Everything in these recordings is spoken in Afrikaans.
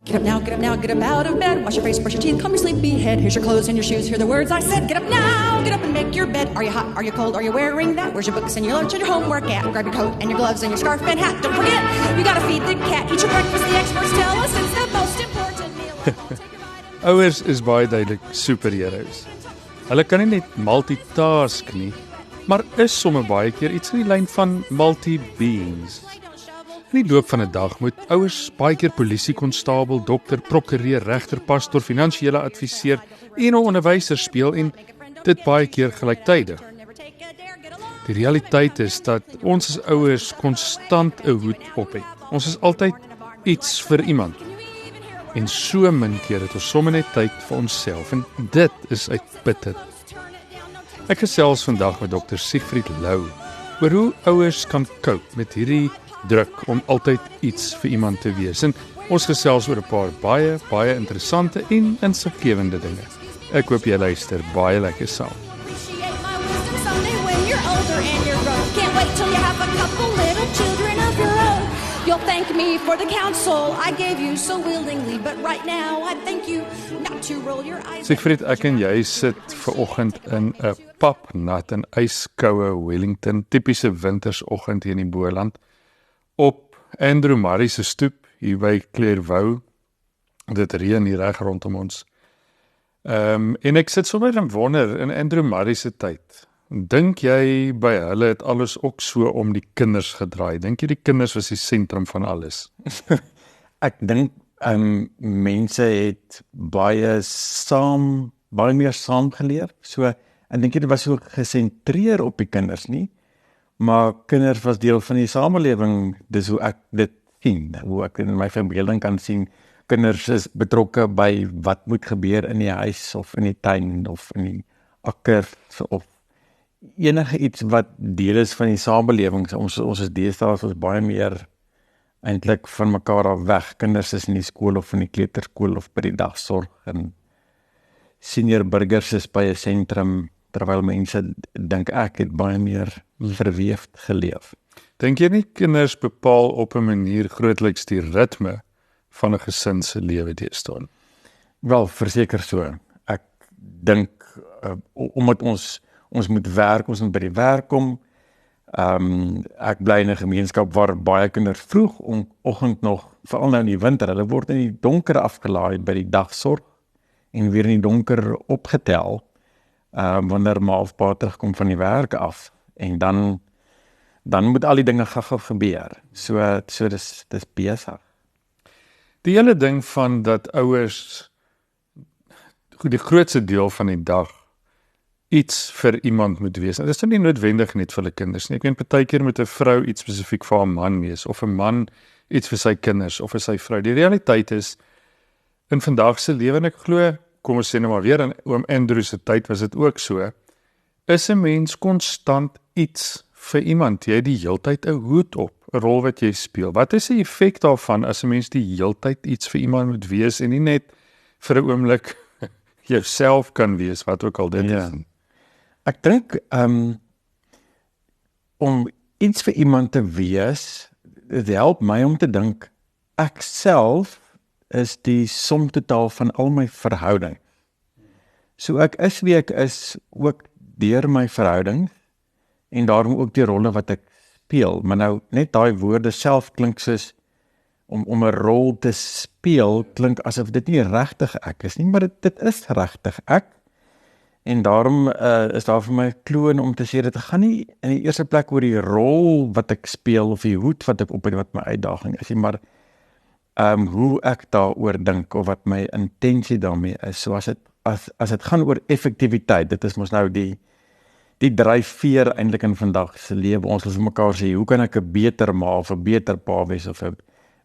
Get up now, get up now, get up out of bed. Wash your face, brush your teeth, comb your sleepy head. Here's your clothes and your shoes, hear the words I said. Get up now, get up and make your bed. Are you hot, are you cold, are you wearing that? Where's your books and your lunch and your homework at? Grab your coat and your gloves and your scarf and hat. Don't forget, you gotta feed the cat. Eat your breakfast, the experts tell us it's the most important meal of all. Take your vitamins. Ouers is baie duidelik superheroes. Hulle kan nie net multitask nie, maar is sommer baie keer iets in die lyn van multi-beings. In die loop van 'n dag moet ouers baie keer polisiekonstabel, dokter, prokureur, regter, pastor, finansiële adviseur en 'n onderwyser speel en dit baie keer gelyktydig. Die realiteit is dat ons as ouers konstant 'n hoed op het. Ons is altyd iets vir iemand. En so min keer het ons sommer net tyd vir onsself en dit is uitputtend. Ek gesels vandag met Dr. Siegfried Lou oor hoe ouers kan cope met hierdie druk om altyd iets vir iemand te wees. En ons gesels oor 'n paar baie interessante en insiggewende dinge. Ek hoop jy luister baie lekker saam. Appreciate my wisdom someday when you're older and you're grown. Can't wait till you have a couple little children of your own. You'll thank me for the counsel I gave you so willingly, but right now I thank you not to roll your eyes. Siegfried, ek en jy sit vanoggend in 'n papnat en yskoue Wellington, tipiese wintersoggend hier in die Boland, op Andrew Murray se stoep hier by Clairvaux. Dit reën hier reg rondom ons. En ek sit sommer en wonder in Andrew Murray se tyd. Dink jy by hulle het alles ook so om die kinders gedraai? Dink jy die kinders was die sentrum van alles? Ek dink mense het baie meer saam geleef. So ek dink dit was so gesentreer op die kinders nie, maar kinders was deel van die samelewing. Dis hoe ek dit sien, hoe ek in my verbeelding kan sien. Kinders is betrokke by wat moet gebeur in die huis of in die tuin of in die akker of enige iets wat deel is van die samelewing. Ons is deesdae ons baie meer eintlik van mekaar af weg. Kinders is in die skool of in die kleuterskool of by die dagsorg en senior burgers is by 'n sentrum, terwyl mense, dink ek, het baie meer verweefd geleef. Dink jy nie kinders bepaal op 'n manier grootliks die ritme van 'n gesin se lewe deesdae? Wel, verseker so. Ek dink omdat ons moet werk, ons moet by die werk kom. Ek bly in 'n gemeenskap waar baie kinders vroeg oggend nog, veral nou in die winter, hulle word in die donker afgelaai by die dagsorg en weer in die donker opgetel wanneer ma of pa terugkom van die werk af. En dan moet al die dinge gou gebeur. So dis besig. Die hele ding van dat ouers die grootste deel van die dag iets vir iemand moet wees. Dit is nie noodwendig net vir hulle kinders nie. Ek weet partykeer moet 'n vrou iets spesifiek vir haar man wees, of 'n man iets vir sy kinders, of vir sy vrou. Die realiteit is, in vandag se lewe, en ek glo, kom ons sê nou maar weer, in oom Andrew se tyd was dit ook so, is 'n mens konstant iets vir iemand. Jy het die heeltyd 'n hoed op, 'n rol wat jy speel. Wat is die effek daarvan as 'n mens die heeltyd iets vir iemand moet wees en nie net vir 'n oomblik jouself kan wees, wat ook al dit is? Ek dink om iets vir iemand te wees, dit help my om te dink, ek self is die somtotaal van al my verhouding. So ek is wie ek is, ook deur my verhouding, en daarom ook die rolle wat ek speel. Maar nou, net daai woorde self klink soos, om 'n rol te speel, klink asof dit nie regtig ek is nie, maar dit is regtig ek. En daarom is daar vir my kloon om te sê, dit gaan nie in die eerste plek oor die rol wat ek speel, of die hoed wat ek op het, wat my uitdaging is, maar hoe ek daaroor dink, of wat my intensie daarmee is. So as dit gaan oor effektiwiteit, dit is mos nou die dryfveer eintlik in vandag se lewe. Ons wil vir mekaar sê, hoe kan ek 'n beter ma, of 'n beter pa wees, of 'n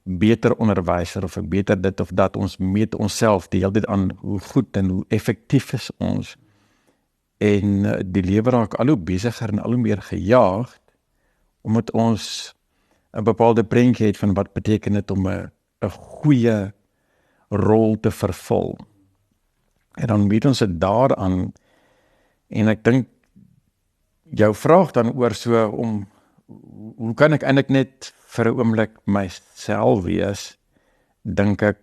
beter onderwyser, of 'n beter dit of dat. Ons meet onsself die hele tyd aan hoe goed en hoe effektief is ons. En die lewe raak al hoe besigger en al hoe meer gejaagd, omdat ons 'n bepaalde prentjie het van wat beteken dit om 'n goeie rol te vervul. En dan meet ons dit daaraan, en ek dink, jou vraag dan oor so om, hoe kan ek eintlik net vir 'n oomblik myself wees, dink ek,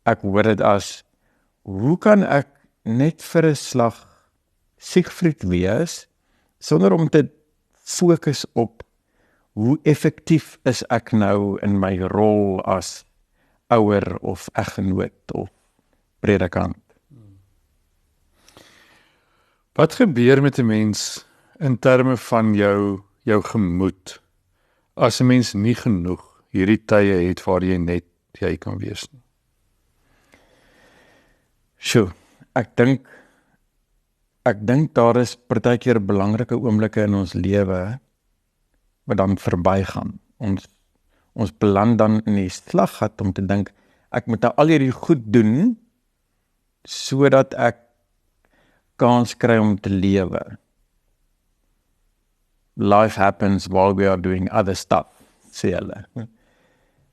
ek hoor dit as, hoe kan ek net vir 'n slag Siegfried wees, sonder om te fokus op hoe effektief is ek nou in my rol as ouer of eggenoot of predikant. Wat gebeur met 'n mens in terme van jou gemoed as 'n mens nie genoeg hierdie tye het waar jy net jy kan wees nie? Sjoe, ek dink daar is partykeer belangrike oomblikke in ons lewe wat dan verbygaan. Ons beland dan in die slaggat om te dink, ek moet nou al hierdie goed doen sodat ek kans kry om te lewe. Life happens while we are doing other stuff, sê hulle.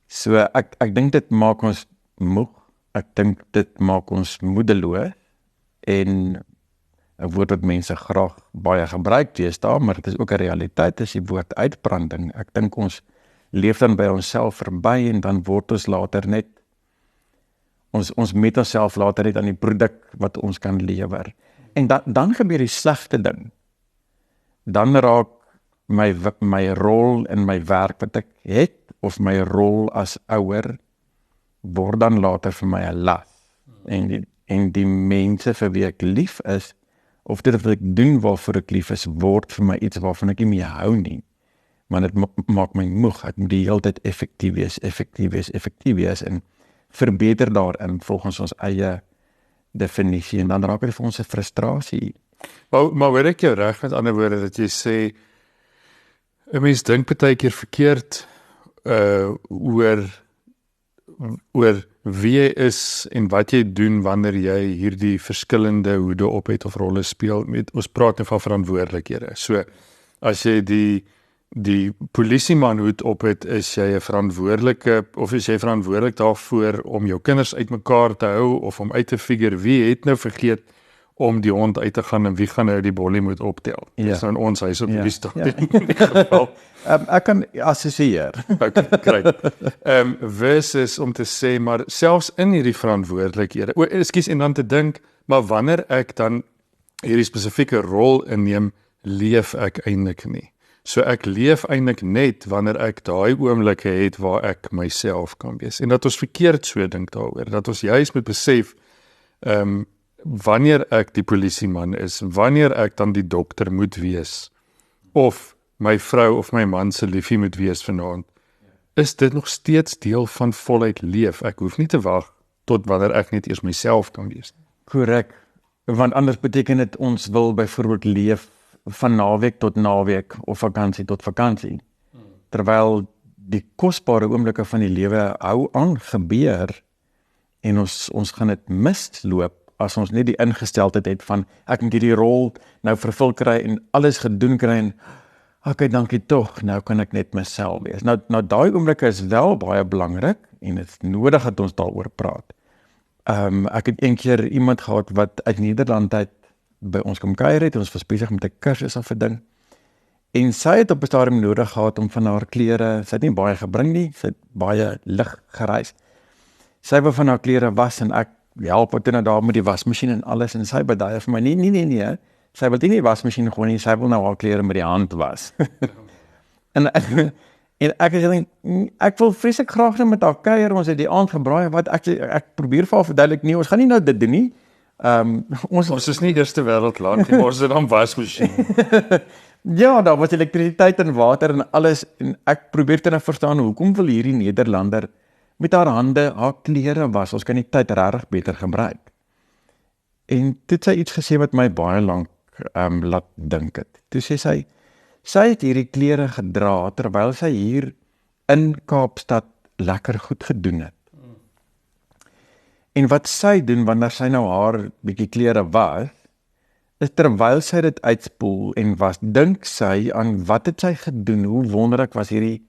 So ek dink dit maak ons moeg, ek dink dit maak ons moedeloos, en 'n woord wat mense graag baie gebruik deesdae, maar dit is ook 'n realiteit, is die woord uitbranding. Ek dink ons leef dan by onsself verby en dan word ons later net, ons met onsself later net aan die produk wat ons kan lewer. En dan gebeur die slegste ding. Dan raak my rol in my werk wat ek het, of my rol as ouer, word dan later vir my 'n las. En die mense vir wie ek lief is, of dit wat ek doen waarvoor ek lief is, word vir my iets waarvan ek nie meer hou nie. Maar dit maak my moeg. Ek moet die hele tyd effektief wees en verbeter daarin volgens ons eie definisie, en dan raak dit vir ons 'n frustrasie. Maar hoor ek jou reg, met ander woorde, dat jy sê 'n mens dink baie keer verkeerd oor wie jy is en wat jy doen wanneer jy hierdie verskillende hoede op het of rolle speel. Ons praat nou van verantwoordelikhede. So as jy die polisieman hoed op het, is jy 'n verantwoordelike, of is jy verantwoordelik daarvoor om jou kinders uitmekaar te hou, of om uit te figure wie het nou vergeet om die hond uit te gaan en wie gaan nou die bollie moet optel. Ja. Dis nou in ons huis op die stad. Ja. Ek kan assosieer. Versus om te sê, maar selfs in hierdie verantwoordelikhede, en dan te dink, maar wanneer ek dan hierdie spesifieke rol inneem, leef ek eintlik nie. So ek leef eintlik net wanneer ek daai oomblikke het waar ek myself kan wees. En dat ons verkeerd so dink daaroor, dat ons juis moet besef, wanneer ek die polisieman is, wanneer ek dan die dokter moet wees, of my vrou of my man se liefie moet wees vanaand, is dit nog steeds deel van voluit leef. Ek hoef nie te wag tot wanneer ek net eers myself kan wees. Korrek, want anders beteken dit ons wil byvoorbeeld leef van naweek tot naweek, of vakansie tot vakansie, terwyl die kosbare oomblikke van die lewe hou aan gebeur, en ons gaan dit misloop, as ons net die ingesteldheid het van, ek moet hierdie rol nou vervul kry, en alles gedoen kry, en okay, dankie tog, nou kan ek net myself wees. Nou daai oomblikke is wel baie belangrik, en dit is nodig dat ons daaroor praat. Ek het een keer iemand gehad wat uit Nederland uit by ons kom kuier het, ons was besig met 'n kursus of 'n ding, en sy het op 'n stadium nodig gehad om van haar klere, sy het nie baie gebring nie, sy het baie lig gereis, sy wou van haar klere was, en ek help wat nou daar met die wasmasjien en alles, en sy bedaai vir my, nee, sy wil nie die wasmasjien gooi nie, sy wil nou haar klere met die hand was. en ek sê, ek wil vreeslik graag net met haar kuier, ons het die aand gebraai, wat ek probeer vir haar verduidelik, nee, ons gaan nie nou dit doen nie, ons is nie eerste wêreldland nie, maar ons het dan wasmasjien. Ja, daar was elektrisiteit en water en alles, en ek probeer te verstaan, hoekom wil hierdie Nederlander met haar hande haar klere was, ons kan die tyd regtig beter gebruik. En toe het sy iets gesê wat my baie lank laat dink het. Toe sê sy het hierdie klere gedra, terwyl sy hier in Kaapstad lekker goed gedoen het. En wat sy doen, wanneer sy nou haar bietjie klere was, is terwyl sy dit uitspoel en was, dink sy aan wat het sy gedoen, hoe wonderlik was hierdie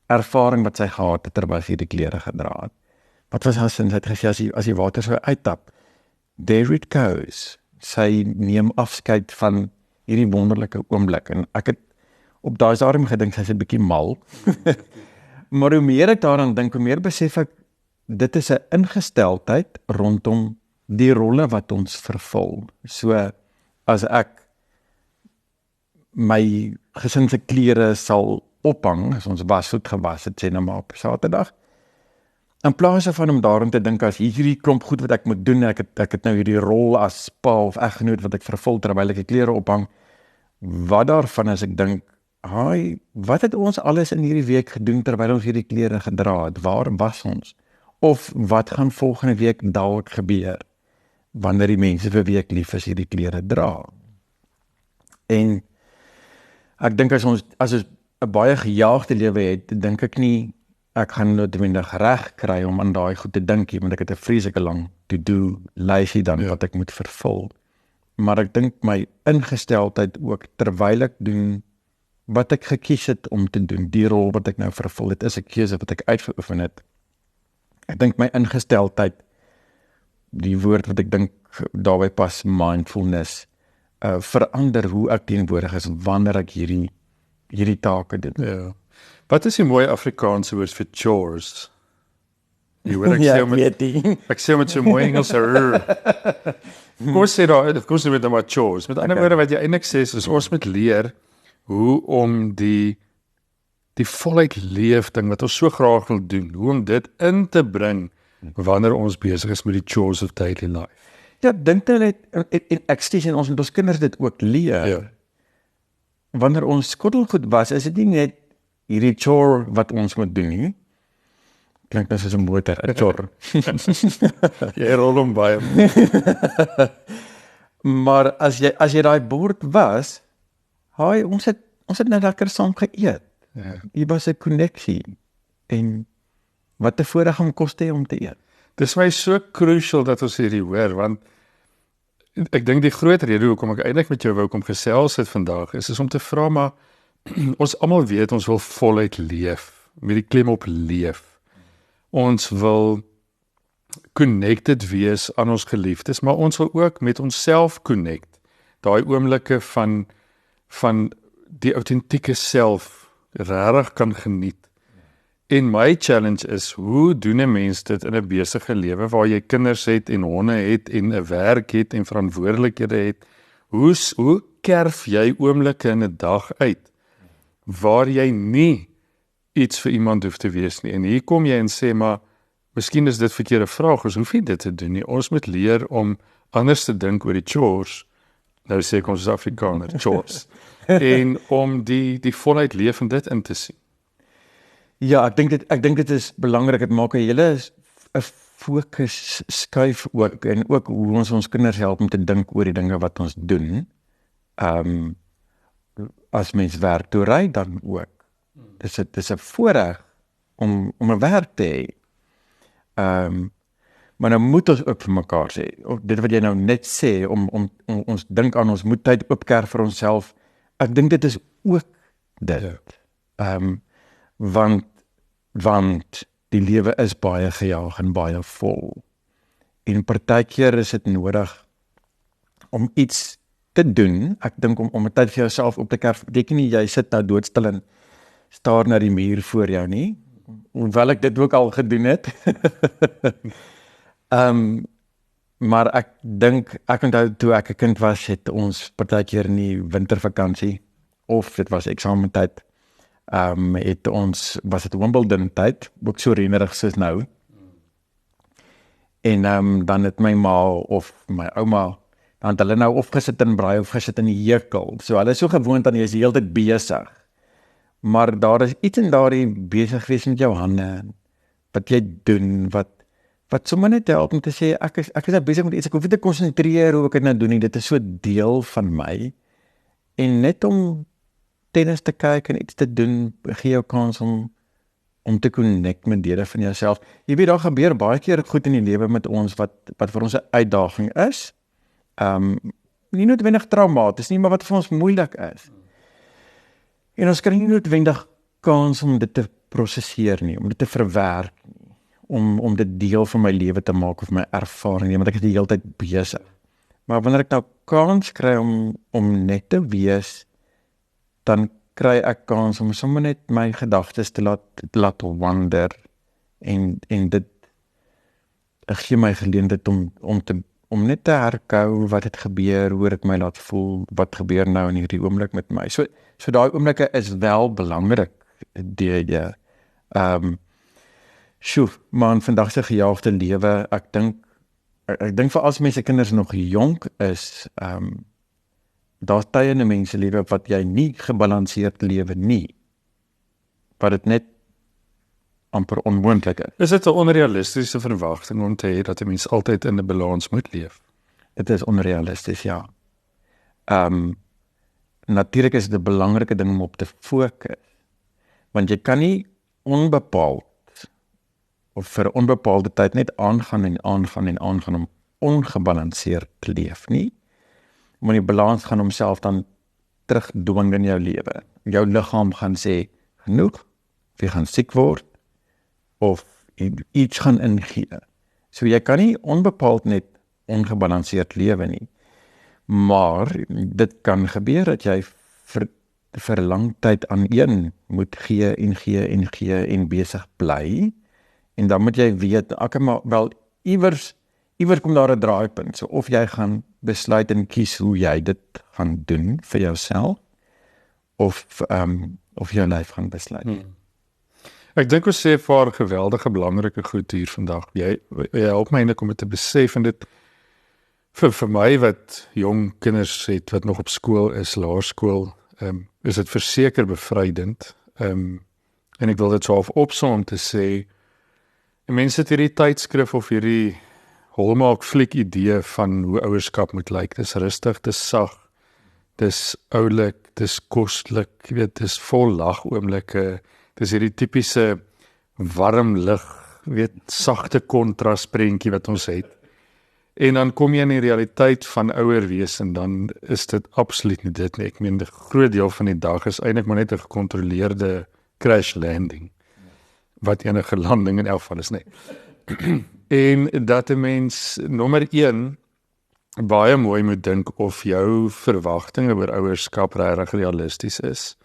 ervaring wat sy gehad het, terwyl sy hierdie klere gedra het. Wat was haar sin? Sy het gesê, as die water so uittap, there it goes. Sy neem afskeid van hierdie wonderlike oomblik, en ek het op daai stadium gedink, sy is 'n bietjie mal. Maar hoe meer ek daaraan dink, hoe meer besef ek, dit is 'n ingesteldheid rondom die rolle wat ons vervul. So, as ek my gesin se klere sal ophang, as ons wasgoed gewas het, sê nou maar op Saterdag, in plaas van om daarom te dink as hierdie klomp goed wat ek moet doen, ek het nou hierdie rol as pa of eggenoot wat ek vervul terwyl ek die klere ophang, wat daarvan as ek dink, wat het ons alles in hierdie week gedoen terwyl ons hierdie klere gedra het? Waar was ons? Of wat gaan volgende week dalk gebeur wanneer die mense vir wie ek lief is hierdie klere dra? En ek dink as ons 'n baie gejaagde lewe het, dink ek nie ek gaan noodwendig reg kry om aan daai goed te dink nie, want ek het 'n vreeslike lang to-do lysie dan wat ek moet vervul. Maar ek dink my ingesteldheid ook terwyl ek doen wat ek gekies het om te doen, die rol wat ek nou vervul het, is 'n keuse wat ek uitgeoefen het. Ek dink my ingesteldheid, die woord wat ek dink daarby pas, mindfulness, verander hoe ek teenwoordig is wanneer ek hierdie take doen. Ja. Wat is die mooi Afrikaanse woord vir chores? Jy hoor, ek sê met so mooi Engels, kom ons sê daar, kom ons met maar chores. Met ander woorde wat jy eintlik sê, is ons moet leer hoe om die voluit leef ding wat ons so graag wil doen, hoe om dit in te bring wanneer ons besig is met die chores of daily life. Ja, dink nou net, en ek sê ons moet ons kinders dit ook leer. Ja. Wanneer ons skottelgoed was, is dit nie net hierdie chore wat ons moet doen nie. Klink nou soos 'n motor, 'n chore. Jy rol hom baie. Maar as jy daai bord was, ons het nou lekker saam geëet. Ja. Hier was 'n koneksie. En wat 'n voorreg om kos te hê om te eet. Dis my so crucial dat ons hierdie hoor, want ek dink die groot rede hoekom ek eintlik met jou wou kom gesels het vandag is om te vra, maar ons almal weet ons wil voluit leef, met die klem op leef. Ons wil connected wees aan ons geliefdes, maar ons wil ook met onsself connect. Daai oomblikke van die autentieke self regtig kan geniet. En my challenge is, hoe doen 'n mens dit in 'n besige lewe waar jy kinders het en honde het en 'n werk het en verantwoordelikhede het? Hoe kerf jy oomblikke in 'n dag uit waar jy nie iets vir iemand hoef te wees nie? En hier kom jy en sê, maar miskien is dit verkeerde vraag, ons hoef nie dit te doen nie. Ons moet leer om anders te dink oor die chores. Nou sê ek ons is Afrikaner, chores. En om die voluit leef en dit in te sien. Ja, ek dink dit is belangrik, dit maak 'n hele 'n fokus skuif ook, en ook hoe ons kinders help om te dink oor die dinge wat ons doen. As mens werk toe ry dan ook. Dis 'n voorreg om 'n werk te hê. Maar nou moet ons ook vir mekaar sê, dit wat jy nou net sê, om ons dink aan ons moet tyd oopkerf vir onsself. Ek dink dit is ook dit. Want die lewe is baie gejaag en baie vol. En partykeer is dit nodig om iets te doen. Ek dink om 'n tyd vir jouself op te kerf, beteken nie jy sit nou doodstil en staar na die muur voor jou nie, hoewel ek dit ook al gedoen het. Maar ek dink, ek onthou toe ek 'n kind was, het ons partykeer in die wintervakansie, of dit was eksamentyd, was het Wimbledon tyd, ook so reënerig soos nou. En dan het my ma of my ouma, dan het hulle nou of gesit in braai of gesit in die hekel. So hulle is so gewoond aan jy is die hele tyd besig. Maar daar is iets in daardie besig wees met jou hande, wat jy doen, wat sommer net help om te sê, ek is nou besig met iets, ek hoef nie te konsentreer hoe ek dit nou doen nie, dit is so deel van my. En net om tennis te kyk en iets te doen, gee jou kans om te connect met dele van jouself. Jy weet, daar gebeur baie keer goed in die lewe met ons, wat vir ons 'n uitdaging is. Nie noodwendig traumaties nie, maar wat vir ons moeilik is. En ons kry nie noodwendig kans om dit te prosesseer nie, om dit te verwerk nie, om dit deel van my lewe te maak of my ervaring nie, want ek is die hele tyd besig. Maar wanneer ek nou kans kry om net te wees, dan kry ek kans om sommer net my gedagtes te laat wander en dit gee my geleentheid om net te herkou wat het gebeur, hoe ek my laat voel, wat gebeur nou in hierdie oomblik met my. So daai oomblikke is wel belangrik, DJ. Maar in vandag se gejaagde lewe, ek dink vir as mense kinders nog jonk is, daar's tye in 'n mens se lewe wat jy nie gebalanseerd lewe nie, wat dit net amper onmoontlik is. Is dit 'n onrealistiese verwagting om te hê dat 'n mens altyd in 'n balans moet leef? Dit is onrealisties, ja. Natuurlik is dit 'n belangrike ding om op te fokus, want jy kan nie onbepaald of vir 'n onbepaalde tyd net aangaan om ongebalanseerd te leef nie. Want die balans gaan homself dan terugdwing in jou lewe. Jou liggaam gaan sê, genoeg, of jy gaan siek word, of iets gaan ingee. So jy kan nie onbepaald net ongebalanseerd lewe nie. Maar dit kan gebeur dat jy vir lang tyd aan een moet gee en besig bly. En dan moet jy weet, maar wel iewers kom daar 'n draaipunt. So of jy gaan besluit en kies hoe jy dit gaan doen vir jouself, of jou lyf gaan besluit. Ek dink ons sê vir geweldige belangrike goed hier vandag. Jy help my eintlik om dit te besef, en dit vir my wat jong kinders het wat nog op skool is, laerskool, is dit verseker bevrydend. En ek wil dit so opsom om te sê, mense het hierdie tydskrif of hierdie Hallmark fliek idee van hoe ouerskap moet lyk. Dis rustig, dis sag, dis oulik, dis koslik, jy weet, dis vol lag oomblikke. Dis hierdie tipiese warm lig, weet, sagte kontras prentjie wat ons het. En dan kom jy in die realiteit van ouer wees, en dan is dit absoluut nie dit nie. Ek meen, die groot deel van die dag is eintlik maar net 'n gecontroleerde crash landing, wat enige landing in elk geval is, nee. En dat 'n mens, nommer 1, baie mooi moet dink of jou verwagtinge oor ouerskap regtig realisties is.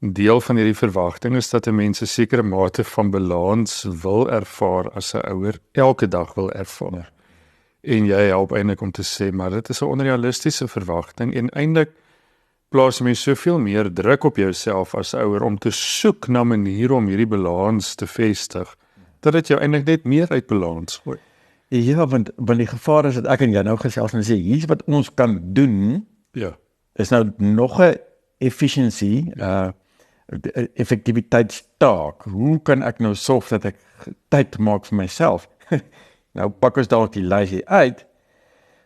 Deel van hierdie verwagting is dat 'n mens 'n sekere mate van balans wil ervaar as 'n ouer, elke dag wil ervaar. Ja. En jy help eintlik om te sê, maar dit is 'n onrealistiese verwagting, en eintlik plaas jy soveel meer druk op jouself as ouer om te soek na maniere om hierdie balans te vestig, dat dit jou eintlik net meer uit balans gooi. Ja, want die gevaar is dat ek en jy nou gesels en sê, hier's wat ons kan doen, Ja. is nou nog 'n efficiency, effektiwiteitstaak. Hoe kan ek nou sorg dat ek tyd maak vir myself? Nou pak ons dalk die lysie uit,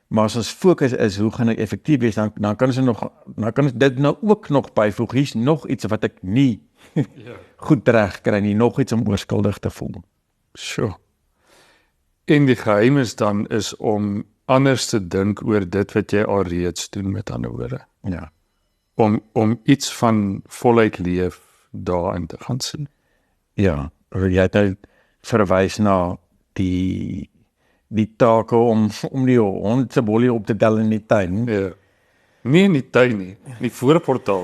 maar as ons fokus is, hoe gaan ek effektief wees, dan kan ons dit nou ook nog byvoeg. Hier's nog iets wat ek nie goed reg kry nie, nog iets om oorskuldig te voel. Sure. En die geheim is om anders te dink oor dit wat jy alreeds doen, met ander woorde. Ja. Om iets van voluit leef daarin te gaan sien. Ja, jy het nou verwys na die take om die hond se bolie op te tel in die tuin. Ja. Nie in die tuin nie, in die voorportaal.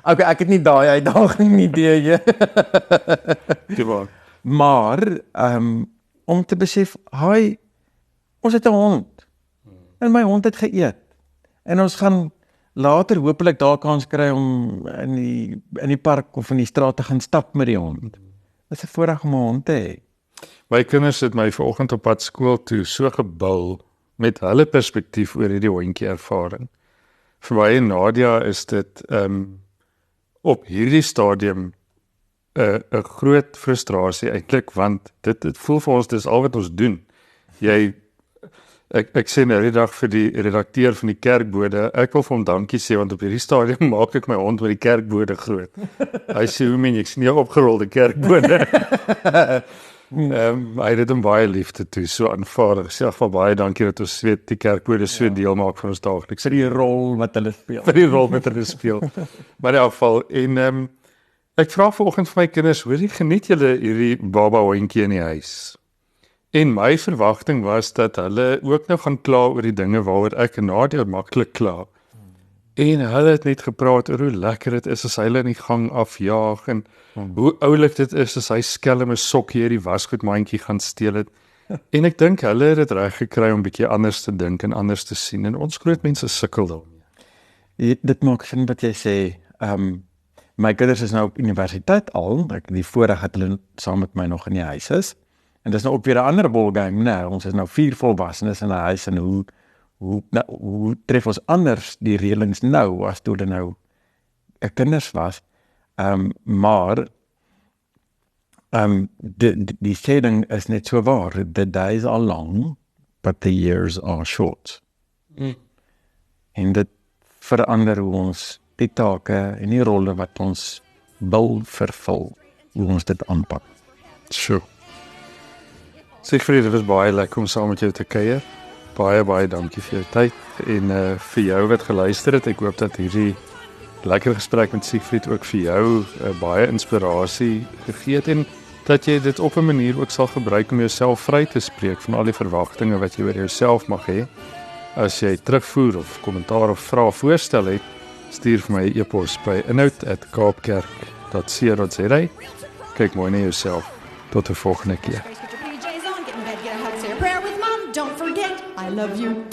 Okay, ek het nie daai uitdaging nie, jy. Maar om te besef, ons het 'n hond. En my hond het geëet. En ons gaan later hopelik daar kans kry om in die park of in die straat te gaan stap met die hond. Dit is 'n voorreg om 'n hond te hê. My kinders het my vanoggend op pad skool toe so gebul met hulle perspektief oor hierdie hondjie ervaring. Vir my en Nadia is dit op hierdie stadium 'n groot frustrasie eintlik, want dit voel vir ons dis al wat ons doen. Ek sê nou die dag vir die redakteur van die kerkbode, ek wil vir hom dankie sê, want op hierdie stadium maak ek my hond met die kerkbode groot. Hy sê, hoe meen jy, ek sien nie opgerolde kerkbode. Hy het hom baie liefde toe, so aanvaardig. Ek sê van baie dankie dat ons weet die kerkbode so deel maak van ons daagliks. Vir die rol wat hulle speel. Vir die rol wat hulle speel. Maar in elk geval, en ek vra vanoggend vir my kinders, hoorie, geniet julle hierdie baba hondjie in die huis? En my verwagting was dat hulle ook nou gaan kla oor die dinge waaroor ek en Nadia maklik kla. En hulle het net gepraat oor hoe lekker dit is as hy hulle in die gang afjaag, en hoe oulik dit is as hy skelm 'n sokkie uit die wasgoedmandjie gaan steel het. En ek dink hulle het dit reg gekry om bietjie anders te dink en anders te sien en ons groot mense sukkel daarmee. Dit maak sin wat jy sê. My kinders is nou op universiteit al, ek die voorreg dat hulle saam met my nog in die huis is. En dis nou ook weer 'n ander ballgame, né? Ons is nou 4 volwassenes in 'n huis en hoe tref ons anders die reëlings nou as toe hulle nou 'n kinders was? Maar die sêding is net so waar. The days are long, but the years are short. En dit verander hoe ons die take en die rolle wat ons wil vervul, hoe ons dit aanpak. Sjoe. Siegfried, dit was baie lekker om saam met jou te kuier. Baie dankie vir jou tyd en vir jou wat geluister het. Ek hoop dat hierdie lekker gesprek met Siegfried ook vir jou baie inspirasie gegee het en dat jy dit op 'n manier ook sal gebruik om jouself vry te spreek van al die verwagtinge wat jy oor jouself mag hê. As jy terugvoer of kommentaar of vrae voorstel het, stuur vir my 'n e-pos by inhoud@kaapkerk.co.za. Kyk mooi na jouself. Tot 'n volgende keer. Put your PJs on, get in bed, get a hug, say a prayer with mom. Don't forget, I love you.